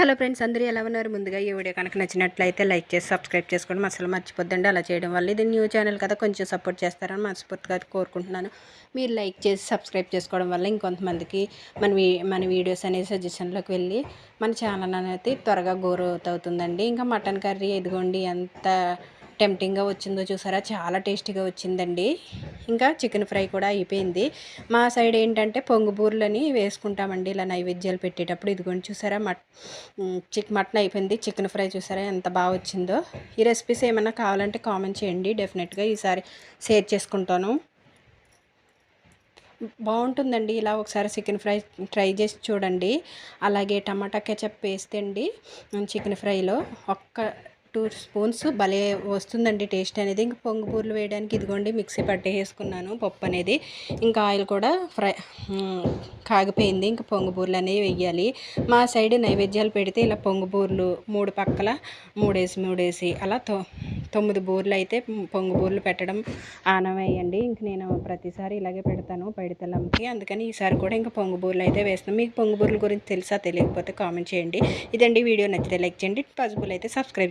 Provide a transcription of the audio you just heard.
Hello friends, అందరూ ఎలా ఉన్నారు? ముందుగా ఈ వీడియో కనుక నచ్చినట్లయితే లైక్ చేసి సబ్స్క్రైబ్ చేసుకోవడం అసలు మర్చిపోద్దండి. అలా చేయడం వల్ల ఇది న్యూ ఛానల్ కదా, కొంచెం సపోర్ట్ చేస్తారని మనస్ఫూర్తిగా కోరుకుంటున్నాను. మీరు లైక్ చేసి సబ్స్క్రైబ్ చేసుకోవడం వల్ల ఇంకొంతమందికి మన వీడియోస్ అనేది సజెషన్లోకి వెళ్ళి మన ఛానల్ అనేది త్వరగా గ్రోత్ అవుతుందండి. ఇంకా మటన్ కర్రీ ఇదిగోండి ఎంత టెంప్టింగ్గా వచ్చిందో చూసారా, చాలా టేస్టీగా వచ్చిందండి. ఇంకా చికెన్ ఫ్రై కూడా అయిపోయింది. మా సైడ్ ఏంటంటే పొంగుబూర్లని వేసుకుంటామండి ఇలా నైవేద్యాలు పెట్టేటప్పుడు. ఇదిగోండి చూసారా, మటన్ అయిపోయింది. చికెన్ ఫ్రై చూసారా ఎంత బాగా వచ్చిందో. ఈ రెసిపీస్ ఏమైనా కావాలంటే కామెంట్ చేయండి, డెఫినెట్గా ఈసారి షేర్ చేసుకుంటాను. బాగుంటుందండి. ఇలా ఒకసారి చికెన్ ఫ్రై ట్రై చేసి చూడండి. అలాగే టమాటా కెచప్ వేస్తే అండి చికెన్ ఫ్రైలో ఒక్క 2 స్పూన్స్ భలే వస్తుందండి టేస్ట్ అనేది. ఇంక పొంగుపూర్లు వేయడానికి ఇదిగోండి మిక్సీ పట్టేసుకున్నాను పప్పు అనేది. ఇంకా ఆయిల్ కూడా కాగిపోయింది. ఇంకా పొంగుపూర్లు అనేవి వేయాలి. మా సైడ్ నైవేద్యాలు పెడితే ఇలా పొంగుపూర్లు 3 పక్కల మూడేసి అలా 9 బూర్లు అయితే పొంగుబూర్లు పెట్టడం ఆనవాయితీ. ఇంక నేను ప్రతిసారి ఇలాగే పెడతాను పైడితల్లంకి. అందుకని ఈసారి కూడా ఇంకా పొంగుబూర్లు అయితే వేస్తాను. మీకు పొంగుబూర్ల గురించి తెలుసా? తెలియకపోతే కామెంట్ చేయండి. ఇదండి వీడియో నచ్చితే లైక్ చేయండి, పాసిబుల్ అయితే సబ్స్క్రైబ్